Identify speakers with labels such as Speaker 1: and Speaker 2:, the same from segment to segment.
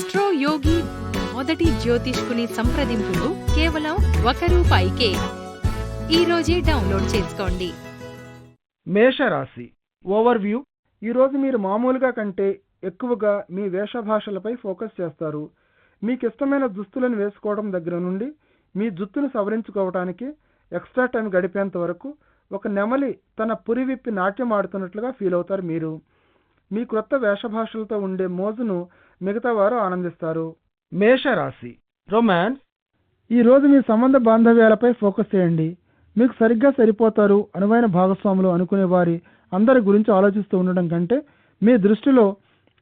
Speaker 1: Astro యోగి మొదటి జ్యోతిష్కుని సంప్రదింపులు కేవలం ₹1కే. ఈ రోజే డౌన్లోడ్ చేసుకోండి.
Speaker 2: మేషరాశి ఓవర్వ్యూ. ఈరోజు మీరు మామూలుగా కంటే ఎక్కువగా మీ వేషభాషలపై ఫోకస్ చేస్తారు. మీకు ఇష్టమైన దుస్తులను వేసుకోవడం దగ్గర నుండి మీ జుత్తును సవరించుకోవడానికి ఎక్స్ట్రా టైం గడిపేంత వరకు ఒక నెమలి తన పురి విప్పి నాట్యం ఆడుతున్నట్లుగా ఫీల్ అవుతారు. మీరు మీ క్రొత్త వేషభాషలతో ఉండే మోజును మిగతా వారు ఆనందిస్తారు. మేషరాశి రొమాన్స్. ఈరోజు మీ సంబంధ బాంధవ్యాలపై ఫోకస్ చేయండి. మీకు సరిగ్గా సరిపోతారు అనువైన భాగస్వాములు అనుకునే వారి అందరి గురించి ఆలోచిస్తూ ఉండడం కంటే మీ దృష్టిలో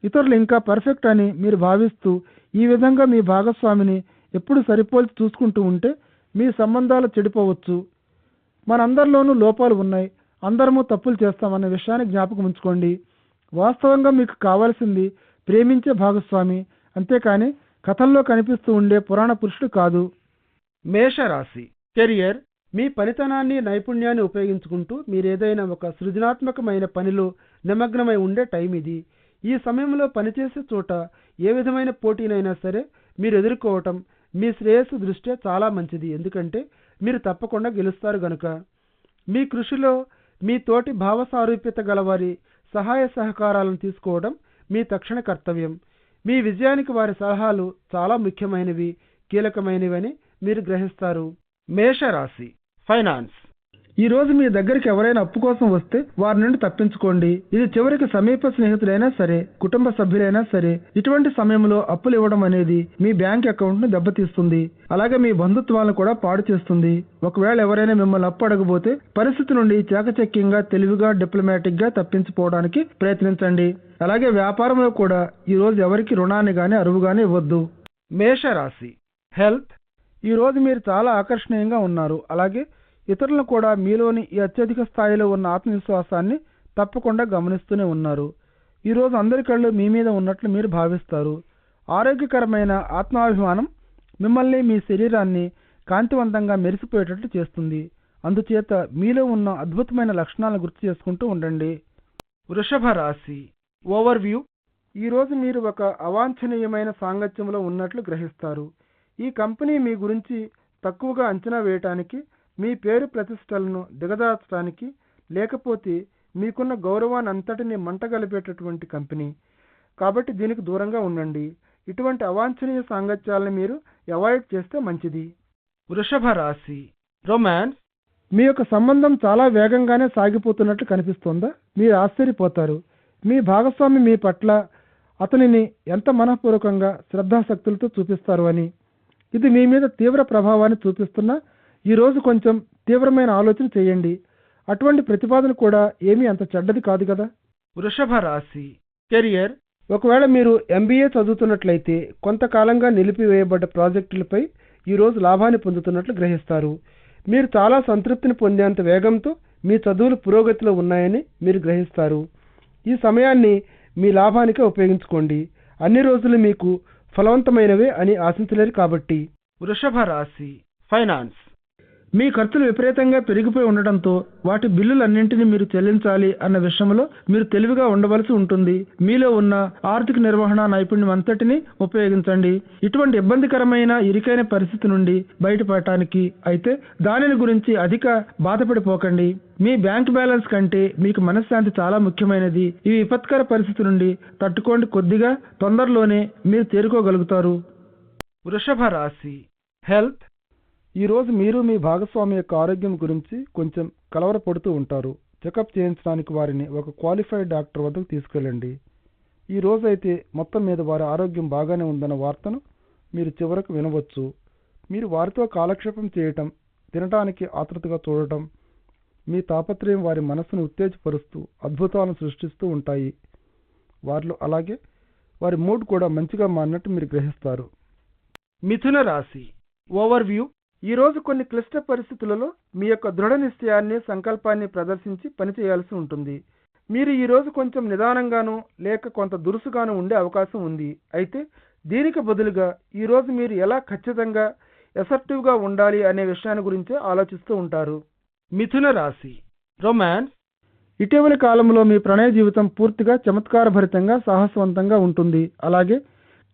Speaker 2: ఇతరులు ఇంకా పర్ఫెక్ట్ అని మీరు భావిస్తూ ఈ విధంగా మీ భాగస్వామిని ఎప్పుడు సరిపోల్చి చూసుకుంటూ ఉంటే మీ సంబంధాలు చెడిపోవచ్చు. మనందరిలోనూ లోపాలు ఉన్నాయి, అందరము తప్పులు చేస్తామన్న విషయాన్ని జ్ఞాపకం ఉంచుకోండి. వాస్తవంగా మీకు కావాల్సింది ప్రేమించే భాగస్వామి, అంతేకాని కథల్లో కనిపిస్తూ ఉండే పురాణ పురుషుడు కాదు. మేషరాశి కెరియర్. మీ పనితనాన్ని నైపుణ్యాన్ని ఉపయోగించుకుంటూ మీరేదైనా ఒక సృజనాత్మకమైన పనిలో నిమగ్నమై ఉండే టైం ఇది. ఈ సమయంలో పనిచేసే చోట ఏ విధమైన పోటీనైనా సరే మీరు ఎదుర్కోవటం మీ శ్రేయస్సు దృష్ట్యా చాలా మంచిది. ఎందుకంటే మీరు తప్పకుండా గెలుస్తారు గనుక. మీ కృషిలో మీ తోటి భావ సారూప్యత గలవారి సహాయ సహకారాలను తీసుకోవడం మీ తక్షణ కర్తవ్యం. మీ విజయానికి వారి సలహాలు చాలా ముఖ్యమైనవి, కీలకమైనవని మీరు గ్రహిస్తారు. మేషరాశి ఫైనాన్స్. ఈ రోజు మీ దగ్గరికి ఎవరైనా అప్పు కోసం వస్తే వారి నుండి తప్పించుకోండి. ఇది చివరికి సమీప స్నేహితులైనా సరే, కుటుంబ సభ్యులైనా సరే, ఇటువంటి సమయంలో అప్పులు ఇవ్వడం అనేది మీ బ్యాంక్ అకౌంట్ ను దెబ్బతీస్తుంది. అలాగే మీ బంధుత్వాలను కూడా పాడు చేస్తుంది. ఒకవేళ ఎవరైనా మిమ్మల్ని అప్పు అడగబోతే పరిస్థితి నుండి చాకచక్యంగా, తెలివిగా, డిప్లొమాటిక్ గా తప్పించుకోవడానికి ప్రయత్నించండి. అలాగే వ్యాపారంలో కూడా ఈ రోజు ఎవరికి రుణాన్ని గాని అరువు గాని ఇవ్వద్దు. మేషరాశి హెల్త్. ఈ రోజు మీరు చాలా ఆకర్షణీయంగా ఉన్నారు. అలాగే ఇతరులను కూడా మీలోని ఈ అత్యధిక స్థాయిలో ఉన్న ఆత్మవిశ్వాసాన్ని తప్పకుండా గమనిస్తూనే ఉన్నారు. ఈరోజు అందరి కళ్ళు మీ మీద ఉన్నట్లు మీరు భావిస్తారు. ఆరోగ్యకరమైన ఆత్మాభిమానం మిమ్మల్ని, మీ శరీరాన్ని కాంతివంతంగా మెరిసిపోయేటట్లు చేస్తుంది. అందుచేత మీలో ఉన్న అద్భుతమైన లక్షణాలను గుర్తు చేసుకుంటూ ఉండండి. వృషభ రాశి ఓవర్వ్యూ. ఈరోజు మీరు ఒక అవాంఛనీయమైన సాంగత్యంలో ఉన్నట్లు గ్రహిస్తారు. ఈ కంపెనీ మీ గురించి తక్కువగా అంచనా వేయటానికి, మీ పేరు ప్రతిష్టలను దిగజార్చడానికి, లేకపోతే మీకున్న గౌరవాన్ని అంతటినీ మంటగలిపేటటువంటి కంపెనీ. కాబట్టి దీనికి దూరంగా ఉండండి. ఇటువంటి అవాంఛనీయ సాంగత్యాలను మీరు అవాయిడ్ చేస్తే మంచిది. వృషభ రాశి రొమాన్స్. మీ యొక్క సంబంధం చాలా వేగంగానే సాగిపోతున్నట్లు కనిపిస్తోందా? మీరు ఆశ్చర్యపోతారు. మీ భాగస్వామి మీ పట్ల అతనిని ఎంత మనఃపూర్వకంగా శ్రద్ధాశక్తులతో చూపిస్తారు అని. ఇది మీ మీద తీవ్ర ప్రభావాన్ని చూపిస్తున్నా ఈరోజు కొంచెం తీవ్రమైన ఆలోచన చేయండి. అటువంటి ప్రతిపాదన కూడా ఏమీ అంత చెడ్డది కాదు కదా. వృషభ రాశి కెరియర్. ఒకవేళ మీరు MBA చదువుతున్నట్లయితే కొంతకాలంగా నిలిపివేయబడ్డ ప్రాజెక్టులపై ఈరోజు లాభాన్ని పొందుతున్నట్లు గ్రహిస్తారు. మీరు చాలా సంతృప్తిని పొందేంత వేగంతో మీ చదువులు పురోగతిలో ఉన్నాయని మీరు గ్రహిస్తారు. ఈ సమయాన్ని మీ లాభానికే ఉపయోగించుకోండి. అన్ని రోజులు మీకు ఫలవంతమైనవే అని ఆశించలేరు కాబట్టి. వృషభ రాశి ఫైనాన్స్. మీ ఖర్చులు విపరీతంగా పెరిగిపోయి ఉండటంతో వాటి బిల్లులన్నింటినీ మీరు చెల్లించాలి అన్న విషయంలో మీరు తెలివిగా ఉండవలసి ఉంటుంది. మీలో ఉన్న ఆర్థిక నిర్వహణ నైపుణ్యం అంతటినీ ఉపయోగించండి. ఇటువంటి ఇబ్బందికరమైన, ఇరుకైన పరిస్థితి నుండి బయటపడటానికి అయితే దానిని గురించి అధిక బాధపడిపోకండి. మీ బ్యాంక్ బ్యాలెన్స్ కంటే మీకు మనశ్శాంతి చాలా ముఖ్యమైనది. ఈ విపత్కర పరిస్థితి నుండి తట్టుకోండి. కొద్దిగా తొందరలోనే మీరు తేరుకోగలుగుతారు. వృషభ రాశి హెల్త్. ఈరోజు మీరు మీ భాగస్వామి యొక్క ఆరోగ్యం గురించి కొంచెం కలవరపడుతూ ఉంటారు. చెకప్ చేయించడానికి వారిని ఒక క్వాలిఫైడ్ డాక్టర్ వద్దకు తీసుకెళ్ళండి. ఈ రోజు అయితే మొత్తం మీద వారి ఆరోగ్యం బాగానే ఉందన్న వార్తను మీరు చివరకు వినవచ్చు. మీరు వారితో కాలక్షేపం చేయటం, తినటానికి ఆతృతగా చూడటం, మీ తాపత్రయం వారి మనస్సును ఉత్తేజపరుస్తూ అద్భుతాలను సృష్టిస్తూ ఉంటాయి. వారిలో అలాగే వారి మూడ్ కూడా మంచిగా మారినట్టు మీరు గ్రహిస్తారు. మిథున రాశి ఓవర్వ్యూ. ఈరోజు కొన్ని క్లిష్ట పరిస్థితులలో మీ యొక్క దృఢ నిశ్చయాన్ని, సంకల్పాన్ని ప్రదర్శించి పనిచేయాల్సి ఉంటుంది. మీరు ఈరోజు కొంచెం నిదానంగానూ లేక కొంత దురుసుగాను ఉండే అవకాశం ఉంది. అయితే దీనికి బదులుగా ఈరోజు మీరు ఎలా ఖచ్చితంగా ఎసర్టివ్గా ఉండాలి అనే విషయాన్ని గురించే ఆలోచిస్తూ ఉంటారు. మిథున రాశి రొమాన్స్. ఇటీవలి కాలంలో మీ ప్రణయ జీవితం పూర్తిగా చమత్కారభరితంగా, సాహసవంతంగా ఉంటుంది. అలాగే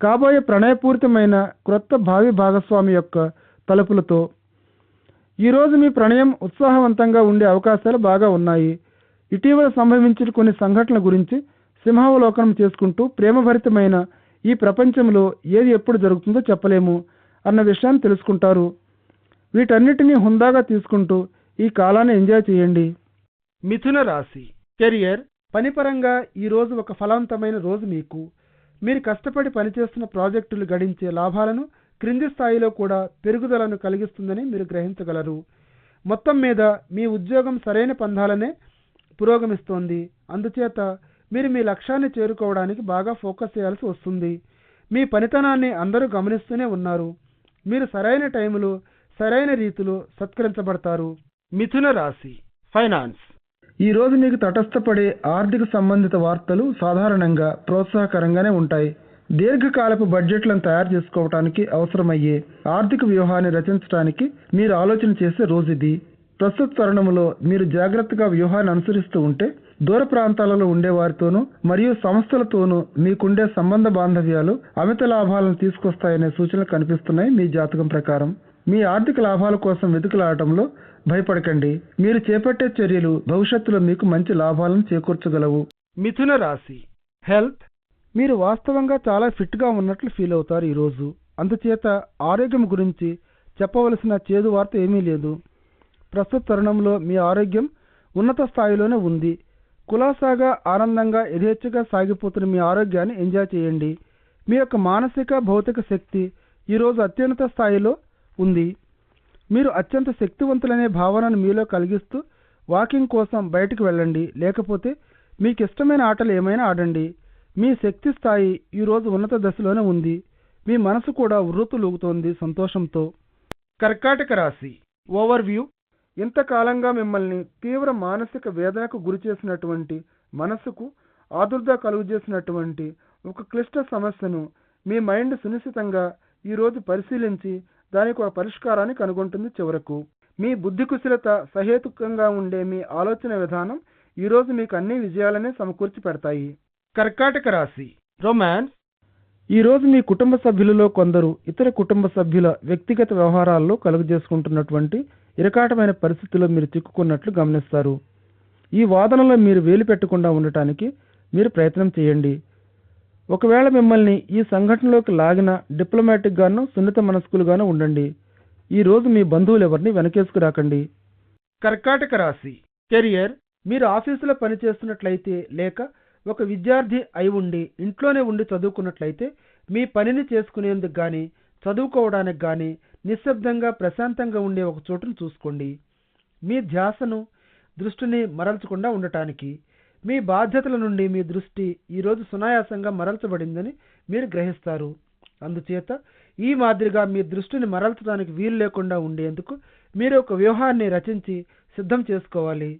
Speaker 2: కాబోయే ప్రణయపూరితమైన క్రొత్త భావి భాగస్వామి యొక్క తలుపులతో. ఈరోజు మీ ప్రణయం ఉత్సాహవంతంగా ఉండే అవకాశాలు బాగా ఉన్నాయి. ఇటీవల సంభవించిన కొన్ని సంఘటనల గురించి సింహావలోకనం చేసుకుంటూ ప్రేమభరితమైన ఈ ప్రపంచంలో ఏది ఎప్పుడు జరుగుతుందో చెప్పలేము అన్న విషయాన్ని తెలుసుకుంటారు. వీటన్నిటినీ హుందాగా తీసుకుంటూ ఈ కాలాన్ని ఎంజాయ్ చేయండి. మిథున రాశి. కెరియర్. పనిపరంగా ఈరోజు ఒక ఫలవంతమైన రోజు మీకు. మీరు కష్టపడి పనిచేస్తున్న ప్రాజెక్టులు గడించే లాభాలను, క్రింది స్థాయిలో కూడా పెరుగుదలను కలిగిస్తుందని మీరు గ్రహించగలరు. మొత్తం మీద మీ ఉద్యోగం సరైన పంధాలనే పురోగమిస్తోంది. అందుచేత మీరు మీ లక్ష్యాన్ని చేరుకోవడానికి బాగా ఫోకస్ చేయాల్సి వస్తుంది. మీ పనితనాన్ని అందరూ గమనిస్తూనే ఉన్నారు. మీరు సరైన టైములో సరైన రీతిలో సత్కరించబడతారు. మిథున రాశి. ఫైనాన్స్. ఈరోజు మీకు తటస్థపడే ఆర్థిక సంబంధిత వార్తలు సాధారణంగా ప్రోత్సాహకరంగానే ఉంటాయి. దీర్ఘకాలపు బడ్జెట్లను తయారు చేసుకోవడానికి అవసరమయ్యే ఆర్థిక వ్యూహాన్ని రచించడానికి మీరు ఆలోచన చేసే రోజు ఇది. ప్రస్తుత తరుణంలో మీరు జాగ్రత్తగా వ్యూహాన్ని అనుసరిస్తూ ఉంటే దూర ప్రాంతాలలో ఉండే వారితోనూ మరియు సంస్థలతోనూ మీకుండే సంబంధ బాంధవ్యాలు అమిత లాభాలను తీసుకొస్తాయనే సూచనలు కనిపిస్తున్నాయి. మీ జాతకం ప్రకారం మీ ఆర్థిక లాభాల కోసం వెతుకులాడటంలో భయపడకండి. మీరు చేపట్టే చర్యలు భవిష్యత్తులో మీకు మంచి లాభాలను చేకూర్చగలవు. మిథున రాశి. హెల్త్. మీరు వాస్తవంగా చాలా ఫిట్గా ఉన్నట్లు ఫీల్ అవుతారు ఈరోజు. అందుచేత ఆరోగ్యం గురించి చెప్పవలసిన చేదు వార్త ఏమీ లేదు. ప్రస్తుత తరుణంలో మీ ఆరోగ్యం ఉన్నత స్థాయిలోనే ఉంది. కులాసాగా ఆనందంగా యథేచ్ఛగా సాగిపోతున్న మీ ఆరోగ్యాన్ని ఎంజాయ్ చేయండి. మీ యొక్క మానసిక భౌతిక శక్తి ఈరోజు అత్యున్నత స్థాయిలో ఉంది. మీరు అత్యంత శక్తివంతులనే భావనను మీలో కలిగిస్తూ వాకింగ్ కోసం బయటకు వెళ్ళండి, లేకపోతే మీకు ఇష్టమైన ఆటలు ఏమైనా ఆడండి. మీ శక్తి స్థాయి ఈరోజు ఉన్నత దశలోనే ఉంది. మీ మనసు కూడా ఉర్రూతలూగుతోంది సంతోషంతో. కర్కాటక రాశి. ఓవర్వ్యూ. ఇంతకాలంగా మిమ్మల్ని తీవ్ర మానసిక వేదనకు గురిచేసినటువంటి, మనసుకు ఆదుర్ద కలుగజేసినటువంటి ఒక క్లిష్ట సమస్యను మీ మైండ్ సునిశ్చితంగా ఈరోజు పరిశీలించి దానికి ఒక పరిష్కారాన్ని కనుగొంటుంది. చివరకు మీ బుద్ధి కుశలత, సహేతుకంగా ఉండే మీ ఆలోచన విధానం ఈరోజు మీకు అన్ని విజయాలనే సమకూర్చి పెడతాయి. కర్కాటక రాశి. రొమాన్స్. ఈరోజు మీ కుటుంబ సభ్యులలో కొందరు ఇతర కుటుంబ సభ్యుల వ్యక్తిగత వ్యవహారాల్లో కలుగజేసుకుంటున్నటువంటి ఇరకాటమైన పరిస్థితుల్లో మీరు చిక్కుకున్నట్లు గమనిస్తారు. ఈ వాదనలో మీరు వేలు పెట్టకుండా ఉండటానికి మీరు ప్రయత్నం చేయండి. ఒకవేళ మిమ్మల్ని ఈ సంఘటనలోకి లాగిన డిప్లొమాటిక్ గాను, సున్నిత మనస్కులుగాను ఉండండి. ఈ రోజు మీ బంధువులు ఎవరిని వెనకేసుకురాకండి. కర్కాటక రాశి. కెరియర్. మీరు ఆఫీసులో పనిచేస్తున్నట్లయితే లేక ఒక విద్యార్థి అయి ఉండి ఇంట్లోనే ఉండి చదువుకున్నట్లయితే మీ పనిని చేసుకునేందుకు కానీ చదువుకోవడానికి కానీ నిశ్శబ్దంగా ప్రశాంతంగా ఉండే ఒక చోటును చూసుకోండి. మీ ధ్యాసను, దృష్టిని మరల్చకుండా ఉండటానికి. మీ బాధ్యతల నుండి మీ దృష్టి ఈరోజు సునాయాసంగా మరల్చబడిందని మీరు గ్రహిస్తారు. అందుచేత ఈ మాదిరిగా మీ దృష్టిని మరల్చడానికి వీలు లేకుండా ఉండేందుకు మీరు ఒక వ్యూహాన్ని రచించి సిద్ధం చేసుకోవాలి.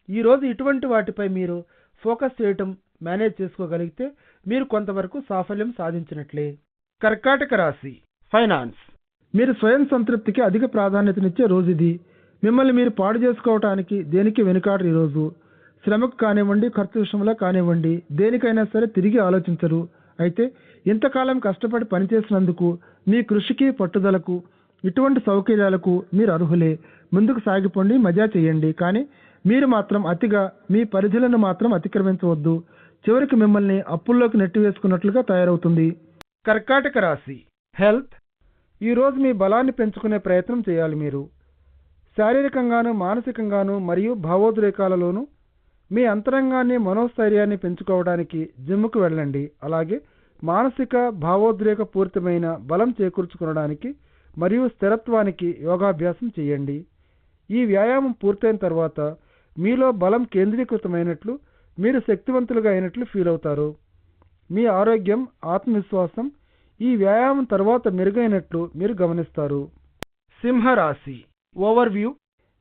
Speaker 2: ఈరోజు ఇటువంటి వాటిపై మీరు ఫోకస్ చేయటం మేనేజ్ చేసుకోగలిగితే మీరు కొంతవరకు సాఫల్యం సాధించినట్లే. కర్కాటక రాశి. ఫైనాన్స్. మీరు స్వయం సంతృప్తికి అధిక ప్రాధాన్యతనిచ్చే రోజు ఇది. మిమ్మల్ని మీరు పాడు చేసుకోవటానికి దేనికి వెనుకాడరు. ఈరోజు శ్రమకు కానివ్వండి, ఖర్చు విషయంలో కానివ్వండి, దేనికైనా సరే తిరిగి ఆలోచించరు. అయితే ఇంతకాలం కష్టపడి పనిచేసినందుకు మీ కృషికి, పట్టుదలకు, ఇటువంటి సౌకర్యాలకు మీరు అర్హులే. ముందుకు సాగిపోండి, మజా చేయండి. కానీ మీరు మాత్రం అతిగా మీ పరిధులను మాత్రం అతిక్రమించవద్దు. చివరికి మిమ్మల్ని అప్పుల్లోకి నెట్టివేసుకున్నట్లుగా తయారవుతుంది. కర్కాటక రాశి. హెల్త్. ఈరోజు మీ బలాన్ని పెంచుకునే ప్రయత్నం చేయాలి. మీరు శారీరకంగాను, మానసికంగాను మరియు భావోద్రేకాలలోనూ మీ అంతరంగాన్ని, మనోస్థైర్యాన్ని పెంచుకోవడానికి జిమ్ముకు వెళ్ళండి. అలాగే మానసిక భావోద్రేక పూరితమైన బలం చేకూర్చుకోవడానికి మరియు స్థిరత్వానికి యోగాభ్యాసం చేయండి. ఈ వ్యాయామం పూర్తయిన తర్వాత మీలో బలం కేంద్రీకృతమైనట్లు, మీరు శక్తివంతులుగా అయినట్లు ఫీల్ అవుతారు. మీ ఆరోగ్యం, ఆత్మవిశ్వాసం ఈ వ్యాయామం తర్వాత మెరుగైనట్లు మీరు గమనిస్తారు. సింహరాశి. ఓవర్వ్యూ.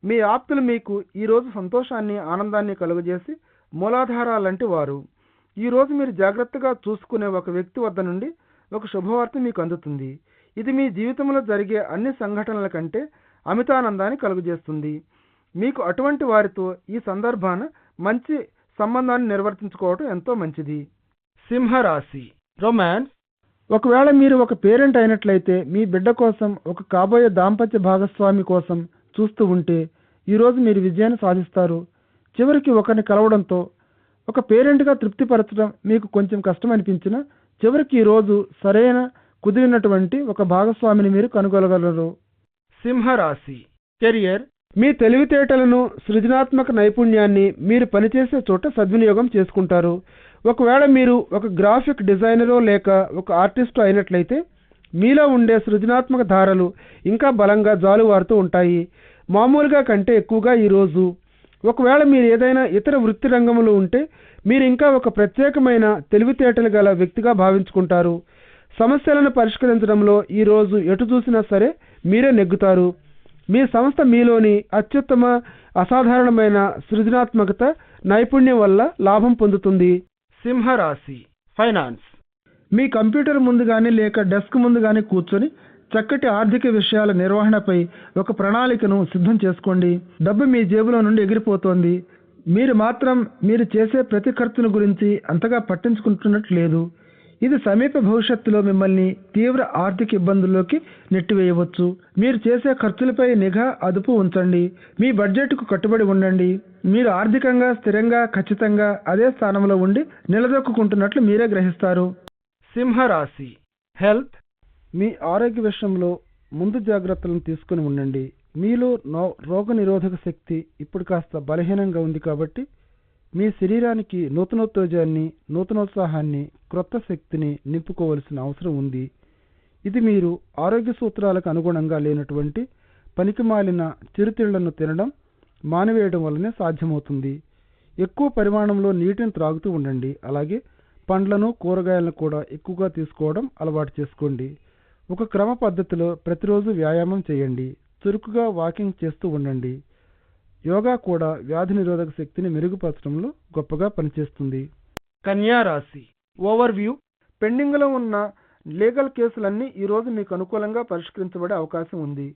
Speaker 2: మీ ఆప్తులు మీకు ఈరోజు సంతోషాన్ని, ఆనందాన్ని కలుగజేసి మూలాధారాలంటి వారు. ఈరోజు మీరు జాగ్రత్తగా చూసుకునే ఒక వ్యక్తి వద్ద నుండి ఒక శుభవార్త మీకు అందుతుంది. ఇది మీ జీవితంలో జరిగే అన్ని సంఘటనల కంటే అమితానందాన్ని కలుగజేస్తుంది. మీకు అటువంటి వారితో ఈ సందర్భాన మంచి సంబంధాన్ని నిర్వర్తించుకోవటం ఎంతో మంచిది. సింహరాశి. రొమాన్స్. ఒకవేళ మీరు ఒక పేరెంట్ అయినట్లయితే మీ బిడ్డ కోసం, ఒక కాబోయే దాంపత్య భాగస్వామి కోసం చూస్తూ ఉంటే ఈరోజు మీరు విజయాన్ని సాధిస్తారు. చివరికి ఒకరిని కలవడంతో ఒక పేరెంట్గా తృప్తిపరచడం మీకు కొంచెం కష్టం అనిపించినా చివరికి ఈరోజు సరైన కుదిరినటువంటి ఒక భాగస్వామిని మీరు కనుగొనగలరు. సింహరాశి కెరియర్. మీ తెలివితేటలను, సృజనాత్మక నైపుణ్యాన్ని మీరు పనిచేసే చోట సద్వినియోగం చేసుకుంటారు. ఒకవేళ మీరు ఒక గ్రాఫిక్ డిజైనరో లేక ఒక ఆర్టిస్టు అయినట్లయితే మీలో ఉండే సృజనాత్మక ధారలు ఇంకా బలంగా జాలువారుతూ ఉంటాయి. మామూలుగా కంటే ఎక్కువగా ఈరోజు. ఒకవేళ మీరు ఏదైనా ఇతర వృత్తి రంగంలో ఉంటే మీరు ఇంకా ఒక ప్రత్యేకమైన తెలివితేటలు గల వ్యక్తిగా భావించుకుంటారు. సమస్యలను పరిష్కరించడంలో ఈరోజు ఎటు చూసినా సరే మీరే నెగ్గుతారు. మీ సంస్థ మీలోని అత్యుత్తమ, అసాధారణమైన సృజనాత్మకత, నైపుణ్యం వల్ల లాభం పొందుతుంది. సింహరాశి ఫైనాన్స్. మీ కంప్యూటర్ ముందు కానీ లేక డెస్క్ ముందు కానీ కూర్చొని చక్కటి ఆర్థిక విషయాల నిర్వహణపై ఒక ప్రణాళికను సిద్ధం చేసుకోండి. డబ్బు మీ జేబులో నుండి ఎగిరిపోతోంది. మీరు మాత్రం మీరు చేసే ప్రతి ఖర్చును గురించి అంతగా పట్టించుకుంటున్నట్టు లేదు. ఇది సమీప భవిష్యత్తులో మిమ్మల్ని తీవ్ర ఆర్థిక ఇబ్బందుల్లోకి నెట్టివేయవచ్చు. మీరు చేసే ఖర్చులపై నిఘా, అదుపు ఉంచండి. మీ బడ్జెట్కు కట్టుబడి ఉండండి. మీరు ఆర్థికంగా స్థిరంగా, ఖచ్చితంగా అదే స్థానంలో ఉండి నిలదొక్కుంటున్నట్లు మీరే గ్రహిస్తారు. సింహరాశి హెల్త్. మీ ఆరోగ్య విషయంలో ముందు జాగ్రత్తలను తీసుకుని ఉండండి. మీలో రోగ నిరోధక శక్తి ఇప్పుడు కాస్త బలహీనంగా ఉంది కాబట్టి మీ శరీరానికి నూతనోత్తేజాన్ని, నూతనోత్సాహాన్ని, క్రొత్త శక్తిని నింపుకోవలసిన అవసరం ఉంది. ఇది మీరు ఆరోగ్య సూత్రాలకు అనుగుణంగా లేనటువంటి పనికిమాలిన చిరుతిళ్లను తినడం మానివేయడం వల్లనే సాధ్యమవుతుంది. ఎక్కువ పరిమాణంలో నీటిని త్రాగుతూ ఉండండి. అలాగే పండ్లను, కూరగాయలను కూడా ఎక్కువగా తీసుకోవడం అలవాటు చేసుకోండి. ఒక క్రమ పద్ధతిలో ప్రతిరోజు వ్యాయామం చేయండి. చురుకుగా వాకింగ్ చేస్తూ ఉండండి. యోగా కూడా వ్యాధి నిరోధక శక్తిని మెరుగుపరచడంలో గొప్పగా పనిచేస్తుంది. కన్యా రాశి ఓవర్వ్యూ. పెండింగ్లో ఉన్న లీగల్ కేసులన్నీ ఈరోజు మీకు అనుకూలంగా పరిష్కరించబడే అవకాశం ఉంది.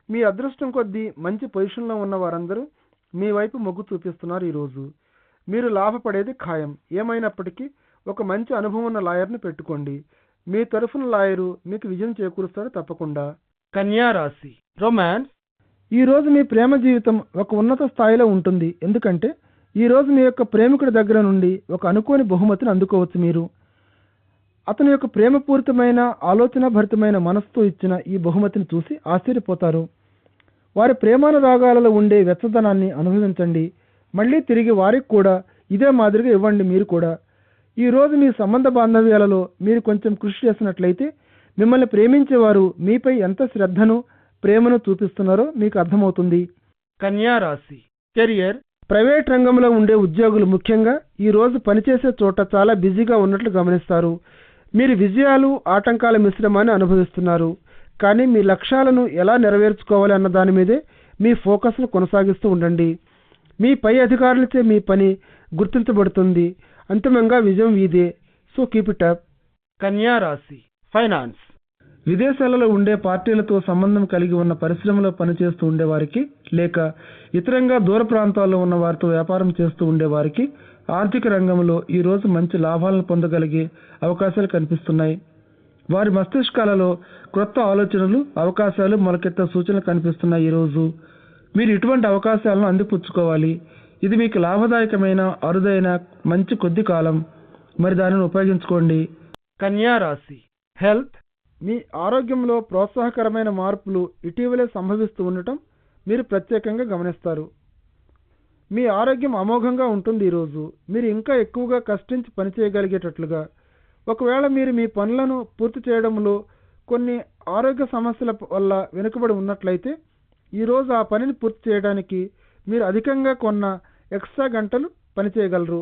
Speaker 2: మీ అదృష్టం కొద్దీ మంచి పొజిషన్లో ఉన్న వారందరూ మీ వైపు మొగ్గు చూపిస్తున్నారు. ఈరోజు మీరు లాభపడేది ఖాయం. ఏమైనప్పటికీ ఒక మంచి అనుభవం ఉన్న లాయర్ని పెట్టుకోండి. మీ తరఫున లాయరు మీకు విజయం చేకూరుస్తాడు తప్పకుండా. కన్యా రాశి రొమాన్స్. ఈరోజు మీ ప్రేమ జీవితం ఒక ఉన్నత స్థాయిలో ఉంటుంది. ఎందుకంటే ఈరోజు మీ యొక్క ప్రేమికుడి దగ్గర నుండి ఒక అనుకోని బహుమతిని అందుకోవచ్చు. మీరు అతని యొక్క ప్రేమపూరితమైన, ఆలోచన భరితమైన మనసుతో ఇచ్చిన ఈ బహుమతిని చూసి ఆశ్చర్యపోతారు. వారి ప్రేమానురాగాలలో ఉండే వెచ్చదనాన్ని అనుభవించండి. మళ్ళీ తిరిగి వారికి కూడా ఇదే మాదిరిగా ఇవ్వండి. మీరు కూడా ఈరోజు మీ సంబంధ బాంధవ్యాలలో మీరు కొంచెం కృషి చేసినట్లయితే మిమ్మల్ని ప్రేమించేవారు మీపై ఎంత శ్రద్ధను, ప్రేమను చూపిస్తున్నారో మీకు అర్థమవుతుంది. కన్యా రాశి కెరియర్. ప్రైవేట్ రంగంలో ఉండే ఉద్యోగులు ముఖ్యంగా ఈరోజు పనిచేసే చోట చాలా బిజీగా ఉన్నట్లు గమనిస్తారు. మీరు విజయాలు, ఆటంకాల మిశ్రమాన్ని అనుభవిస్తున్నారు. కానీ మీ లక్ష్యాలను ఎలా నెరవేర్చుకోవాలి అన్న దాని మీదే మీ ఫోకస్ను కొనసాగిస్తూ ఉండండి. మీ పై అధికారులచే మీ పని గుర్తించబడుతుంది. అంతిమంగా విజయం మీదే. So keep it up. కన్యా రాశి ఫైనాన్స్. విదేశాలలో ఉండే పార్టీలతో సంబంధం కలిగి ఉన్న పరిశ్రమలో పనిచేస్తూ ఉండేవారికి లేక ఇతరంగా దూర ప్రాంతాల్లో ఉన్న వారితో వ్యాపారం చేస్తూ ఉండేవారికి ఆర్థిక రంగంలో ఈరోజు మంచి లాభాలను పొందగలిగే అవకాశాలు కనిపిస్తున్నాయి. వారి మస్తిష్కాలలో క్రొత్త ఆలోచనలు, అవకాశాలు మొలకెత్తే సూచనలు కనిపిస్తున్నాయి. ఈరోజు మీరు ఇటువంటి అవకాశాలను అందిపుచ్చుకోవాలి. ఇది మీకు లాభదాయకమైన, అరుదైన మంచి కొద్ది కాలం. మరి దానిని ఉపయోగించుకోండి. కన్యా రాశి హెల్త్. మీ ఆరోగ్యంలో ప్రోత్సాహకరమైన మార్పులు ఇటీవలే సంభవిస్తూ ఉండటం మీరు ప్రత్యేకంగా గమనిస్తారు. మీ ఆరోగ్యం అమోఘంగా ఉంటుంది. ఈరోజు మీరు ఇంకా ఎక్కువగా కష్టించి పనిచేయగలిగేటట్లుగా. ఒకవేళ మీరు మీ పనులను పూర్తి చేయడంలో కొన్ని ఆరోగ్య సమస్యల వల్ల వెనుకబడి ఉన్నట్లయితే ఈరోజు ఆ పనిని పూర్తి చేయడానికి మీరు అధికంగా కొన్న ఎక్స్ట్రా గంటలు పనిచేయగలరు.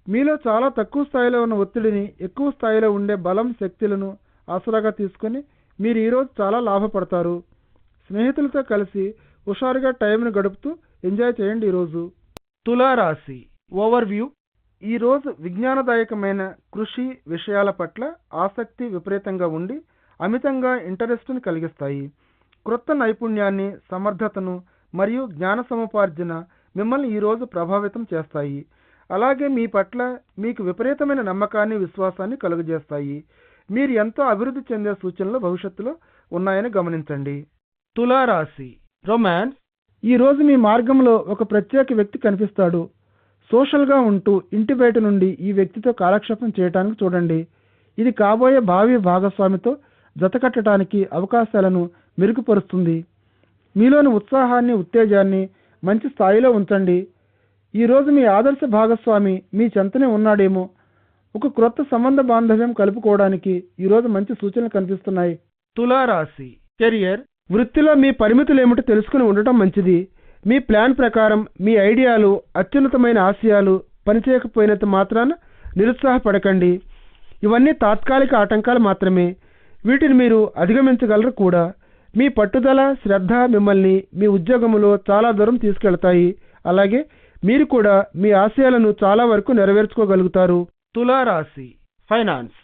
Speaker 2: మీలో చాలా తక్కువ స్థాయిలో ఉన్న ఒత్తిడిని ఎక్కువ స్థాయిలో ఉండే బలం, శక్తులను ఆసరాగా తీసుకొని మీరు ఈరోజు చాలా లాభపడతారు. స్నేహితులతో కలిసి హుషారుగా టైంను గడుపుతూ ఎంజాయ్ చేయండి. ఈరోజు తులారాశి ఓవర్వ్యూ. ఈరోజు విజ్ఞానదాయకమైన కృషి విషయాల పట్ల ఆసక్తి విపరీతంగా ఉండి అమితంగా ఇంట్రెస్ట్ని కలిగిస్తాయి. క్రొత్త నైపుణ్యాన్ని, సమర్థతను మరియు జ్ఞాన సముపార్జన మిమ్మల్ని ఈరోజు ప్రభావితం చేస్తాయి. అలాగే మీ పట్ల మీకు విపరీతమైన నమ్మకాన్ని, విశ్వాసాన్ని కలుగజేస్తాయి. మీరు ఎంతో అభివృద్ధి చెందే సూచనలు భవిష్యత్తులో ఉన్నాయని గమనించండి. తులారాశి రొమాన్స్. ఈరోజు మీ మార్గంలో ఒక ప్రత్యేక వ్యక్తి కనిపిస్తాడు. సోషల్గా ఉంటూ ఇంటి బయట నుండి ఈ వ్యక్తితో కాలక్షేపం చేయడానికి చూడండి. ఇది కాబోయే భావి భాగస్వామితో జతకట్టడానికి అవకాశాలను మెరుగుపరుస్తుంది. మీలోని ఉత్సాహాన్ని ఉత్తేజాన్ని మంచి స్థాయిలో ఉంచండి. ఈరోజు మీ ఆదర్శ భాగస్వామి మీ చెంతనే ఉన్నాడేమో. ఒక క్రొత్త సంబంధ బాంధవ్యం కలుపుకోవడానికి ఈరోజు మంచి సూచనలు కనిపిస్తున్నాయి. తులారాశి కెరియర్. వృత్తిలో మీ పరిమితులు ఏమిటో తెలుసుకుని ఉండటం మంచిది. మీ ప్లాన్ ప్రకారం మీ ఐడియాలు, అత్యున్నతమైన ఆశయాలు పనిచేయకపోయినంత మాత్రాన నిరుత్సాహపడకండి. ఇవన్నీ తాత్కాలిక ఆటంకాలు మాత్రమే. వీటిని మీరు అధిగమించగలరు కూడా. మీ పట్టుదల, శ్రద్ధ మిమ్మల్ని మీ ఉద్యోగంలో చాలా దూరం తీసుకెళ్తాయి. అలాగే మీరు కూడా మీ ఆశయాలను చాలా వరకు నెరవేర్చుకోగలుగుతారు. తులారాశి ఫైనాన్స్.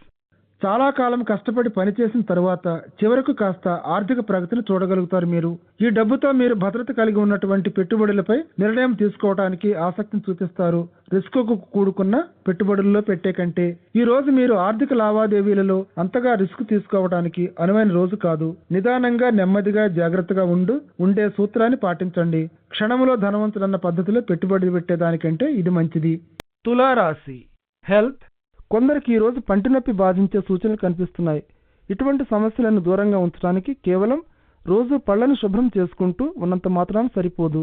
Speaker 2: చాలా కాలం కష్టపడి పనిచేసిన తరువాత చివరకు కాస్త ఆర్థిక ప్రగతిని చూడగలుగుతారు. మీరు ఈ డబ్బుతో మీరు భద్రత కలిగి ఉన్నటువంటి పెట్టుబడులపై నిర్ణయం తీసుకోవడానికి ఆసక్తిని చూపిస్తారు. రిస్క్కు కూడుకున్న పెట్టుబడుల్లో పెట్టే కంటే ఈ రోజు మీరు ఆర్థిక లావాదేవీలలో అంతగా రిస్క్ తీసుకోవడానికి అనువైన రోజు కాదు. నిదానంగా, నెమ్మదిగా, జాగ్రత్తగా ఉండే సూత్రాన్ని పాటించండి. క్షణంలో ధనవంతులన్న పద్ధతిలో పెట్టుబడి పెట్టేదానికంటే ఇది మంచిది. తులారాశి హెల్త్. కొందరికి ఈరోజు పంటి నొప్పి బాధించే సూచనలు కనిపిస్తున్నాయి. ఇటువంటి సమస్యలను దూరంగా ఉంచడానికి కేవలం రోజు పళ్లను శుభ్రం చేసుకుంటూ ఉన్నంత మాత్రాన సరిపోదు.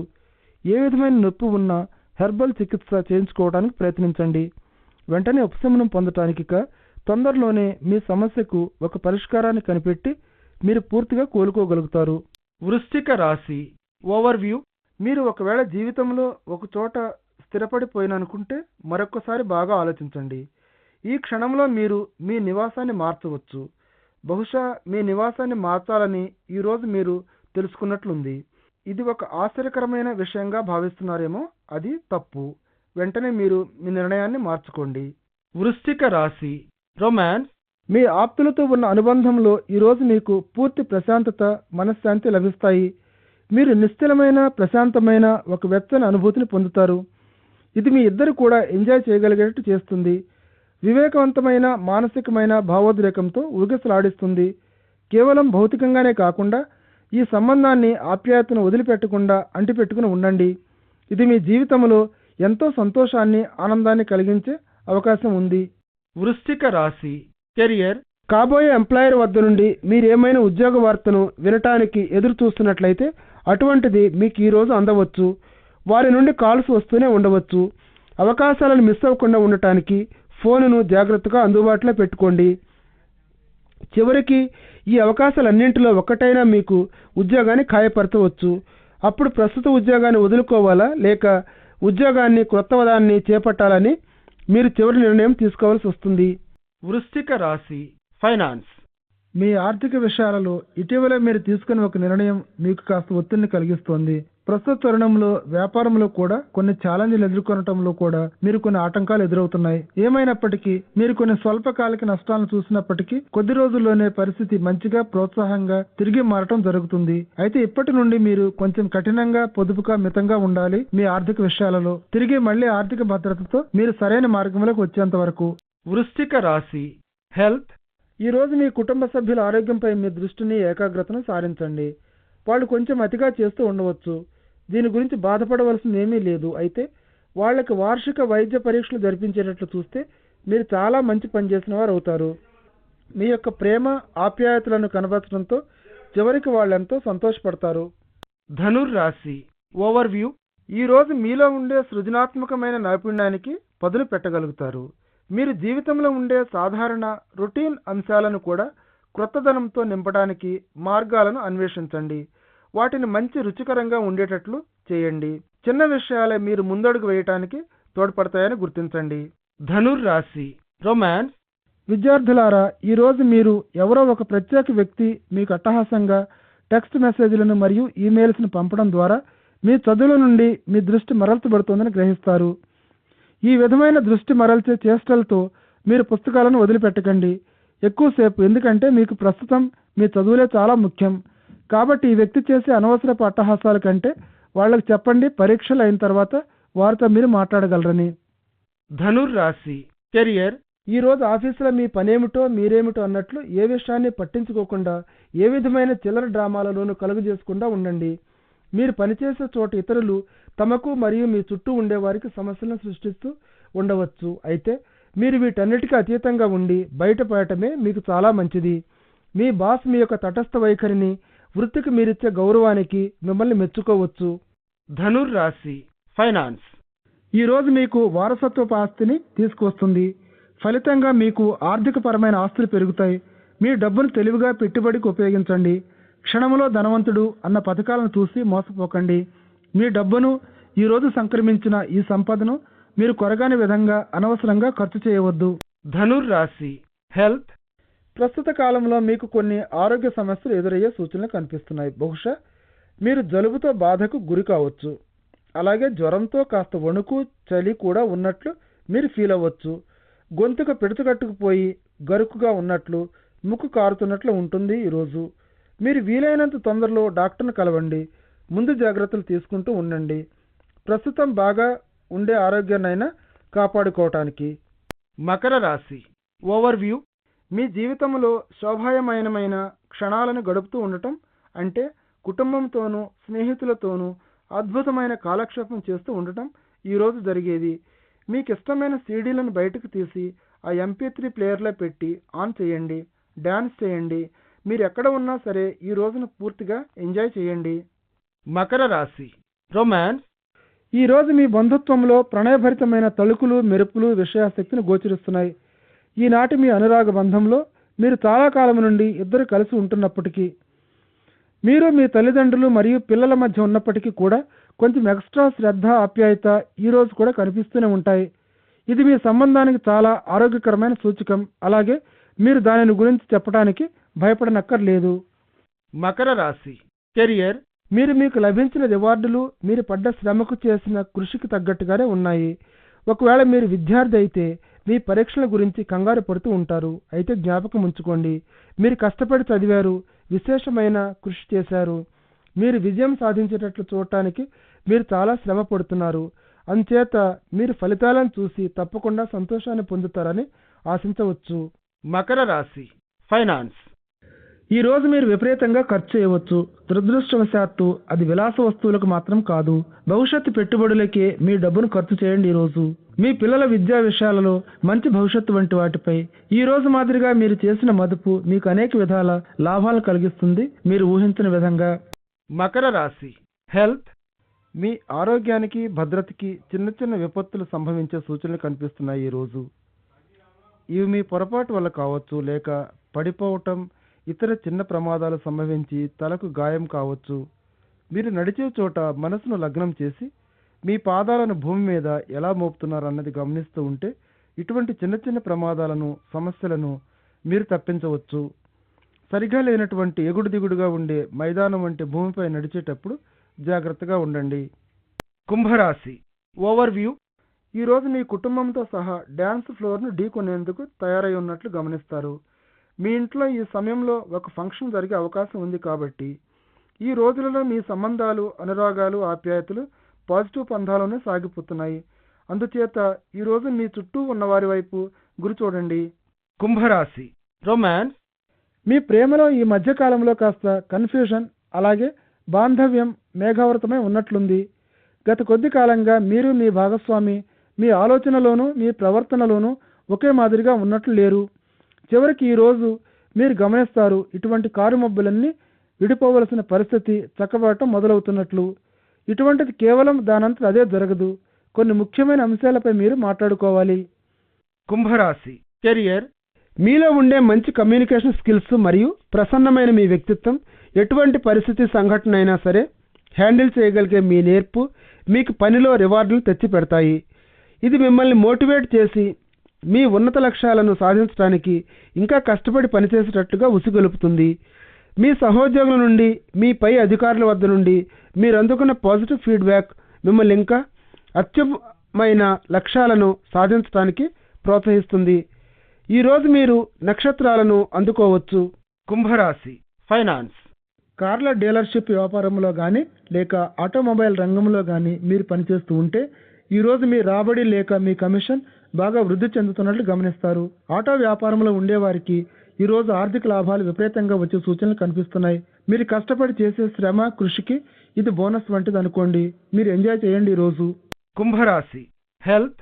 Speaker 2: ఏ విధమైన నొప్పి ఉన్నా హెర్బల్ చికిత్స చేయించుకోవడానికి ప్రయత్నించండి. వెంటనే ఉపశమనం పొందటానికి తొందరలోనే మీ సమస్యకు ఒక పరిష్కారాన్ని కనిపెట్టి మీరు పూర్తిగా కోలుకోగలుగుతారు. వృశ్చిక రాశి ఓవర్వ్యూ. మీరు ఒకవేళ జీవితంలో ఒక చోట స్థిరపడిపోయిననుకుంటే మరొకసారి బాగా ఆలోచించండి. ఈ క్షణంలో మీరు మీ నివాసాన్ని మార్చవచ్చు. బహుశా మీ నివాసాన్ని మార్చాలని ఈరోజు మీరు తెలుసుకున్నట్లుంది. ఇది ఒక ఆశ్చర్యకరమైన విషయంగా భావిస్తున్నారేమో. అది తప్పు. వెంటనే మీరు మీ నిర్ణయాన్ని మార్చుకోండి. వృశ్చిక రాశి రొమాన్స్. మీ ఆప్తులతో ఉన్న అనుబంధంలో ఈరోజు మీకు పూర్తి ప్రశాంతత, మనశ్శాంతి లభిస్తాయి. మీరు నిశ్చలమైన, ప్రశాంతమైన ఒక వెచ్చని అనుభూతిని పొందుతారు. ఇది మీ ఇద్దరు కూడా ఎంజాయ్ చేయగలిగేటట్టు చేస్తుంది. వివేకవంతమైన, మానసికమైన భావోద్రేకంతో ఊగిసలాడిస్తుంది. కేవలం భౌతికంగానే కాకుండా ఈ సంబంధాన్ని, ఆప్యాయతను వదిలిపెట్టకుండా అంటిపెట్టుకుని ఉండండి. ఇది మీ జీవితంలో ఎంతో సంతోషాన్ని, ఆనందాన్ని కలిగించే అవకాశం ఉంది. వృశ్చిక రాశి కెరియర్. కాబోయే ఎంప్లాయర్ వద్ద నుండి మీరేమైనా ఉద్యోగ వార్తను వినటానికి ఎదురు చూస్తున్నట్లయితే అటువంటిది మీకు ఈరోజు అందవచ్చు. వారి నుండి కాల్స్ వస్తూనే ఉండవచ్చు. అవకాశాలను మిస్ అవ్వకుండా ఉండటానికి ఫోనును జాగ్రత్తగా అందుబాటులో పెట్టుకోండి. చివరికి ఈ అవకాశాలన్నింటిలో ఒక్కటైనా మీకు ఉద్యోగాన్ని ఖాయపరచవచ్చు. అప్పుడు ప్రస్తుత ఉద్యోగాన్ని వదులుకోవాలా లేక ఉద్యోగాన్ని, క్రొత్తదాన్ని చేపట్టాలని మీరు చివరి నిర్ణయం తీసుకోవాల్సి వస్తుంది. వృశ్చిక రాశి ఫైనాన్స్. మీ ఆర్థిక విషయాలలో ఇటీవల మీరు తీసుకున్న ఒక నిర్ణయం మీకు కాస్త ఒత్తిడిని కలిగిస్తోంది. ప్రస్తుత తరుణంలో వ్యాపారంలో కూడా కొన్ని ఛాలెంజ్లు ఎదుర్కొనటంలో కూడా మీరు కొన్ని ఆటంకాలు ఎదురవుతున్నాయి. ఏమైనప్పటికీ మీరు కొన్ని స్వల్పకాలిక నష్టాలను చూసినప్పటికీ కొద్ది రోజుల్లోనే పరిస్థితి మంచిగా, ప్రోత్సాహంగా తిరిగి మారటం జరుగుతుంది. అయితే ఇప్పటి నుండి మీరు కొంచెం కఠినంగా, పొదుపుగా, మితంగా ఉండాలి. మీ ఆర్థిక విషయాలలో తిరిగి మళ్లీ ఆర్థిక భద్రతతో మీరు సరైన మార్గంలోకి వచ్చేంత వరకు. వృశ్చిక రాశి హెల్త్. ఈరోజు మీ కుటుంబ సభ్యుల ఆరోగ్యంపై మీ దృష్టిని, ఏకాగ్రతను సారించండి. వాళ్ళు కొంచెం అతిగా చేస్తూ ఉండవచ్చు. దీని గురించి బాధపడవలసింది ఏమీ లేదు. అయితే వాళ్ళకి వార్షిక వైద్య పరీక్షలు జరిపించేటట్లు చూస్తే మీరు చాలా మంచి పని చేసిన వారు అవుతారు. మీ యొక్క ప్రేమ, ఆప్యాయతలను కనబరచడంతో చివరికి వాళ్ళెంతో సంతోషపడతారు. ధనుర్రాశి ఓవర్వ్యూ. ఈరోజు మీలో ఉండే సృజనాత్మకమైన నైపుణ్యానికి పదును పెట్టగలుగుతారు. మీరు జీవితంలో ఉండే సాధారణ రొటీన్ అంశాలను కూడా క్రొత్తదనంతో నింపడానికి మార్గాలను అన్వేషించండి. వాటిని మంచి రుచికరంగా ఉండేటట్లు చేయండి. చిన్న విషయాలే మీరు ముందడుగు వేయటానికి తోడ్పడతాయని గుర్తించండి. ధనుర్రాశి రొమాన్స్. విద్యార్థులారా, ఈరోజు మీరు ఎవరో ఒక ప్రత్యేక వ్యక్తి మీకు అట్టహాసంగా టెక్స్ట్ మెసేజ్లను మరియు ఈమెయిల్స్ను పంపడం ద్వారా మీ చదువుల నుండి మీ దృష్టి మరల్చబడుతోందని గ్రహిస్తారు. ఈ విధమైన దృష్టి మరల్చే చేష్టలతో మీరు పుస్తకాలను వదిలిపెట్టకండి ఎక్కువసేపు. ఎందుకంటే మీకు ప్రస్తుతం మీ చదువులే చాలా ముఖ్యం. కాబట్టి ఈ వ్యక్తి చేసే అనవసరపు అట్టహాసాల కంటే వాళ్ళకి చెప్పండి, పరీక్షలు అయిన తర్వాత వారితో మీరు మాట్లాడగలరని. ధనుర్రాశి కెరియర్. ఈరోజు ఆఫీసులో మీ పనేమిటో మీరేమిటో అన్నట్లు ఏ విషయాన్ని పట్టించుకోకుండా ఏ విధమైన చిల్లర డ్రామాలలోనూ కలుగజేసుకుండా ఉండండి. మీరు పనిచేసే చోట ఇతరులు తమకు మరియు మీ చుట్టూ ఉండేవారికి సమస్యలను సృష్టిస్తూ ఉండవచ్చు. అయితే మీరు వీటన్నిటికీ అతీతంగా ఉండి బయటపడటమే మీకు చాలా మంచిది. మీ బాస్ మీ యొక్క తటస్థ వైఖరిని, వృత్తికి మీరిచ్చే గౌరవానికి మిమ్మల్ని మెచ్చుకోవచ్చు. ధనుర్ రాశి ఫైనాన్స్ ఈరోజు మీకు వారసత్వపు ఆస్తిని తీసుకువస్తుంది. ఫలితంగా మీకు ఆర్థికపరమైన ఆస్తులు పెరుగుతాయి. మీ డబ్బును తెలివిగా పెట్టుబడికి ఉపయోగించండి. క్షణంలో ధనవంతుడు అన్న పథకాలను చూసి మోసపోకండి. మీ డబ్బును ఈరోజు సంక్రమించిన ఈ సంపదను మీరు కొరగాని విధంగా అనవసరంగా ఖర్చు చేయవద్దు. ధనుర్ రాశి హెల్త్ ప్రస్తుత కాలంలో మీకు కొన్ని ఆరోగ్య సమస్యలు ఎదురయ్యే సూచనలు కనిపిస్తున్నాయి. బహుశా మీరు జలుబుతో బాధకు గురి కావచ్చు. అలాగే జ్వరంతో కాస్త వణుకు, చలి కూడా ఉన్నట్లు మీరు ఫీల్ అవ్వచ్చు. గొంతుకు పిడతకట్టుకుపోయి గరుకుగా ఉన్నట్లు, ముక్కు కారుతున్నట్లు ఉంటుంది. ఈరోజు మీరు వీలైనంత తొందరలో డాక్టర్ను కలవండి. ముందు జాగ్రత్తలు తీసుకుంటూ ఉండండి, ప్రస్తుతం బాగా ఉండే ఆరోగ్యాన్నైనా కాపాడుకోవటానికి. మకర రాశి ఓవర్వ్యూ మీ జీవితంలో శోభాయమానమైన క్షణాలను గడుపుతూ ఉండటం అంటే కుటుంబంతోనూ స్నేహితులతోనూ అద్భుతమైన కాలక్షేపం చేస్తూ ఉండటం ఈరోజు జరిగేది. మీకు ఇష్టమైన సీడీలను బయటకు తీసి ఆ MP3 ప్లేయర్లో పెట్టి ఆన్ చేయండి, డ్యాన్స్ చేయండి. మీరు ఎక్కడ ఉన్నా సరే ఈ రోజును పూర్తిగా ఎంజాయ్ చేయండి. మకర రాశి రొమాన్స్ ఈరోజు మీ బంధుత్వంలో ప్రణయభరితమైన తళుకులు, మెరుపులు, విషయాసక్తిని గోచరిస్తున్నాయి. ఈనాటి మీ అనురాగ బంధంలో మీరు చాలా కాలం నుండి ఇద్దరు కలిసి ఉంటున్నప్పటికీ, మీరు మీ తల్లిదండ్రులు మరియు పిల్లల మధ్య ఉన్నప్పటికీ కూడా కొంచెం ఎక్స్ట్రా శ్రద్ధ, ఆప్యాయత ఈరోజు కూడా కనిపిస్తూనే ఉంటాయి. ఇది మీ సంబంధానికి చాలా ఆరోగ్యకరమైన సూచకం. అలాగే మీరు దానిని గురించి చెప్పడానికి భయపడనక్కర్లేదు. మకర రాశి కెరియర్ మీరు మీకు లభించిన రివార్డులు మీరు పడ్డ శ్రమకు చేసిన కృషికి తగ్గట్టుగానే ఉన్నాయి. ఒకవేళ మీరు విద్యార్థి అయితే మీ పరీక్షల గురించి కంగారు పడుతూ ఉంటారు. అయితే జ్ఞాపకం ఉంచుకోండి, మీరు కష్టపడి చదివారు, విశేషమైన కృషి చేశారు. మీరు విజయం సాధించేటట్లు చూడటానికి మీరు చాలా శ్రమ పడుతున్నారు. అందుచేత మీరు ఫలితాలను చూసి తప్పకుండా సంతోషాన్ని పొందుతారని ఆశించవచ్చు. మకర రాశి ఫైనాన్స్ ఈరోజు మీరు విపరీతంగా ఖర్చు చేయవచ్చు. దురదృష్టవశాత్తు అది విలాస వస్తువులకు మాత్రం కాదు, భవిష్యత్తు పెట్టుబడులకే మీ డబ్బును ఖర్చు చేయండి. ఈరోజు మీ పిల్లల విద్యా విషయాలలో, మంచి భవిష్యత్తు వంటి వాటిపై ఈ రోజు మాదిరిగా మీరు చేసిన మదుపు మీకు అనేక విధాల లాభాలు కలిగిస్తుంది, మీరు ఊహించని విధంగా. మకర రాశి హెల్త్ మీ ఆరోగ్యానికి, భద్రతకి చిన్న చిన్న విపత్తులు సంభవించే సూచనలు కనిపిస్తున్నాయి. ఈరోజు ఇవి మీ పొరపాటు వల్ల కావచ్చు, లేక పడిపోవటం, ఇతర చిన్న ప్రమాదాలు సంభవించి తలకు గాయం కావచ్చు. మీరు నడిచే చోట మనసును లగ్నం చేసి మీ పాదాలను భూమి మీద ఎలా మోపుతున్నారన్నది గమనిస్తూ ఉంటే ఇటువంటి చిన్న చిన్న ప్రమాదాలను, సమస్యలను మీరు తప్పించవచ్చు. సరిగా లేనటువంటి ఎగుడు దిగుడుగా ఉండే మైదానం వంటి భూమిపై నడిచేటప్పుడు జాగ్రత్తగా ఉండండి. కుంభరాశి ఓవర్వ్యూ ఈరోజు మీ కుటుంబంతో సహా డ్యాన్స్ ఫ్లోర్ను ఢీకొనేందుకు తయారై ఉన్నట్లు గమనిస్తారు. మీ ఇంట్లో ఈ సమయంలో ఒక ఫంక్షన్ జరిగే అవకాశం ఉంది కాబట్టి ఈ రోజులలో మీ సంబంధాలు, అనురాగాలు, ఆప్యాయతలు పాజిటివ్ పంథాలోనే సాగిపోతున్నాయి. అందుచేత ఈరోజు మీ చుట్టూ ఉన్నవారి వైపు గురి చూడండి. కుంభరాశి రొమాన్స్ మీ ప్రేమలో ఈ మధ్యకాలంలో కాస్త కన్ఫ్యూజన్, అలాగే బాంధవ్యం మేఘావృతమై ఉన్నట్లుంది. గత కొద్ది కాలంగా మీరు మీ భాగస్వామి మీ ఆలోచనలోనూ మీ ప్రవర్తనలోనూ ఒకే మాదిరిగా ఉన్నట్లు లేరు. చివరికి ఈరోజు మీరు గమనిస్తారు, ఇటువంటి కారు మబ్బులన్నీ విడిపోవలసిన పరిస్థితి చక్కబడటం మొదలవుతున్నట్లు. ఇటువంటిది కేవలం దానంతట అదే జరగదు. కొన్ని ముఖ్యమైన అంశాలపై మీరు మాట్లాడుకోవాలి. కుంభరాశి కెరియర్ మీలో ఉండే మంచి కమ్యూనికేషన్ స్కిల్స్ మరియు ప్రసన్నమైన మీ వ్యక్తిత్వం ఎటువంటి పరిస్థితి, సంఘటన అయినా సరే హ్యాండిల్ చేయగలిగే మీ నేర్పు మీకు పనిలో రివార్డులు తెచ్చి పెడతాయి. ఇది మిమ్మల్ని మోటివేట్ చేసి మీ ఉన్నత లక్ష్యాలను సాధించడానికి ఇంకా కష్టపడి పనిచేసేటట్లుగా ఉసిగొలుపుతుంది. మీ సహోద్యోగుల నుండి, మీ పై అధికారుల వద్ద నుండి మీరు అందుకున్న పాజిటివ్ ఫీడ్బ్యాక్ మిమ్మల్ని ఇంకా అత్యుత్తమైన లక్ష్యాలను సాధించడానికి ప్రోత్సహిస్తుంది. ఈరోజు మీరు నక్షత్రాలను అందుకోవచ్చు. కుంభరాశి ఫైనాన్స్ కార్ల డీలర్షిప్ వ్యాపారంలో కానీ లేక ఆటోమొబైల్ రంగంలో కానీ మీరు పనిచేస్తూ ఉంటే ఈరోజు మీ రాబడి లేక మీ కమిషన్ బాగా వృద్ధి చెందుతున్నట్లు గమనిస్తారు. ఆటో వ్యాపారంలో ఉండేవారికి ఈరోజు ఆర్థిక లాభాలు విపరీతంగా వచ్చే సూచనలు కనిపిస్తున్నాయి. మీరు కష్టపడి చేసే శ్రమ కృషికి ఇది బోనస్ వంటిది అనుకోండి. మీరు ఎంజాయ్ చేయండి ఈరోజు. కుంభరాశి హెల్త్.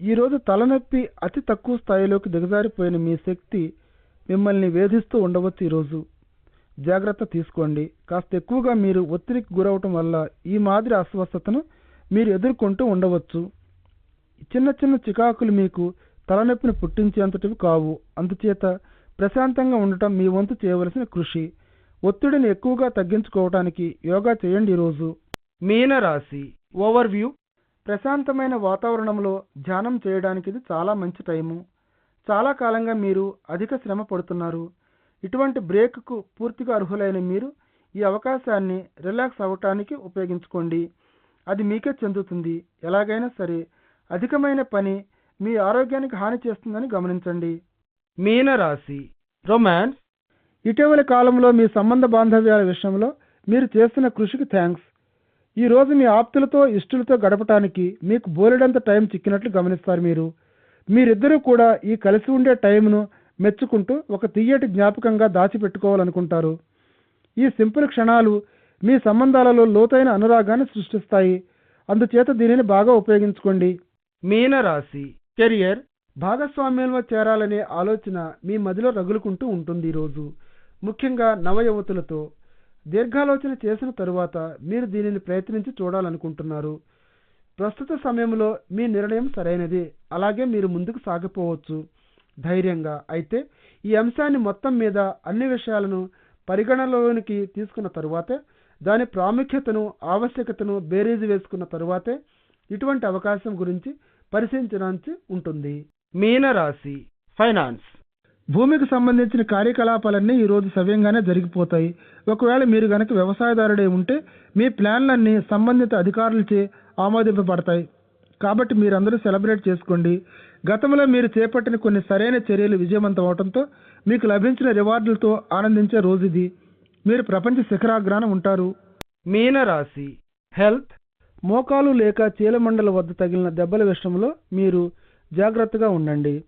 Speaker 2: ఈరోజు తలనొప్పి అతి తక్కువ స్థాయిలోకి దిగజారిపోయిన మీ శక్తి మిమ్మల్ని వేధిస్తూ ఉండవచ్చు. ఈరోజు జాగ్రత్త తీసుకోండి. కాస్త ఎక్కువగా మీరు ఒత్తిడికి గురవటం వల్ల ఈ మాదిరి అస్వస్థతను మీరు ఎదుర్కొంటూ ఉండవచ్చు. చిన్న చిన్న చికాకులు మీకు తలనొప్పిని పుట్టించేంతటివి కావు. అందుచేత ప్రశాంతంగా ఉండటం మీ వంతు చేయవలసిన కృషి. ఒత్తిడిని ఎక్కువగా తగ్గించుకోవటానికి యోగా చేయండి ఈరోజు. మీనరాశి ఓవర్వ్యూ. ప్రశాంతమైన వాతావరణంలో ధ్యానం చేయడానికి ఇది చాలా మంచి టైము. చాలా కాలంగా మీరు అధిక శ్రమ పడుతున్నారు. ఇటువంటి బ్రేక్కు పూర్తిగా అర్హులైన మీరు ఈ అవకాశాన్ని రిలాక్స్ అవ్వటానికి ఉపయోగించుకోండి. అది మీకే చెందుతుంది. ఎలాగైనా సరే అధికమైన పని మీ ఆరోగ్యానికి హాని చేస్తుందని గమనించండి. మీనరాశి రొమాన్స్. ఇటీవలి కాలంలో మీ సంబంధ బాంధవ్యాల విషయంలో మీరు చేస్తున్న కృషికి థ్యాంక్స్. ఈరోజు మీ ఆప్తులతో ఇష్టలతో గడపటానికి మీకు బోలెడంత టైం చిక్కినట్లు గమనిస్తారు. మీరిద్దరూ కూడా ఈ కలిసి ఉండే టైంను మెచ్చుకుంటూ ఒక తియ్యటి జ్ఞాపకంగా దాచిపెట్టుకోవాలనుకుంటారు. ఈ సింపుల్ క్షణాలు మీ సంబంధాలలో లోతైన అనురాగాన్ని సృష్టిస్తాయి. అందుచేత దీనిని బాగా ఉపయోగించుకోండి. మీనరాశి కెరియర్. భాగస్వామ్యంలో చేరాలనే ఆలోచన మీ మదిలో రగులుకుంటూ ఉంటుంది. ఈరోజు ముఖ్యంగా నవయువతులతో దీర్ఘాలోచన చేసిన తరువాత మీరు దీనిని ప్రయత్నించి చూడాలనుకుంటున్నారు. ప్రస్తుత సమయంలో మీ నిర్ణయం సరైనదే. అలాగే మీరు ముందుకు సాగిపోవచ్చు ధైర్యంగా. అయితే ఈ అంశాన్ని మొత్తం మీద అన్ని విషయాలను పరిగణనలోనికి తీసుకున్న తరువాతే, దాని ప్రాముఖ్యతను ఆవశ్యకతను బేరీజు వేసుకున్న తరువాతే ఇటువంటి అవకాశం గురించి పరిశీలించాల్సి ఉంటుంది. మీనరాశి ఫైనాన్స్. భూమికి సంబంధించిన కార్యకలాపాలన్నీ ఈరోజు సవ్యంగానే జరిగిపోతాయి. ఒకవేళ మీరు గనక వ్యవసాయదారుడే ఉంటే మీ ప్లాన్లన్నీ సంబంధిత అధికారులచే ఆమోదింపబడతాయి. కాబట్టి మీరందరూ సెలబ్రేట్ చేసుకోండి. గతంలో మీరు చేపట్టిన కొన్ని సరైన చర్యలు విజయవంతం అవడంతో మీకు లభించిన రివార్డులతో ఆనందించే రోజు ఇది. మీరు ప్రపంచ శిఖరాగ్రాన ఉంటారు. మీనరాశి హెల్త్. మోకాలు లేక చీలమండల వద్ద తగిలిన దెబ్బల విషయంలో మీరు జాగ్రత్తగా ఉండండి.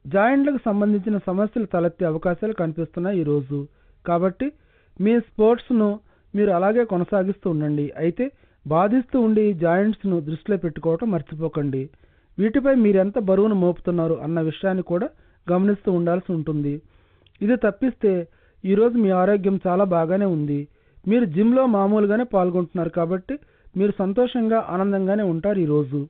Speaker 2: జాయింట్లకు సంబంధించిన సమస్యలు తలెత్తే అవకాశాలు కనిపిస్తున్నాయి ఈరోజు. కాబట్టి మీ స్పోర్ట్స్ను మీరు అలాగే కొనసాగిస్తూ ఉండండి. అయితే బాధిస్తూ ఉండే ఈ జాయింట్స్ను దృష్టిలో పెట్టుకోవటం మర్చిపోకండి. వీటిపై మీరెంత బరువును మోపుతున్నారు అన్న విషయాన్ని కూడా గమనిస్తూ ఉండాల్సి ఉంటుంది. ఇది తప్పిస్తే ఈరోజు మీ ఆరోగ్యం చాలా బాగానే ఉంది. మీరు జిమ్లో మామూలుగానే పాల్గొంటున్నారు కాబట్టి మీరు సంతోషంగా ఆనందంగానే ఉంటారు ఈరోజు.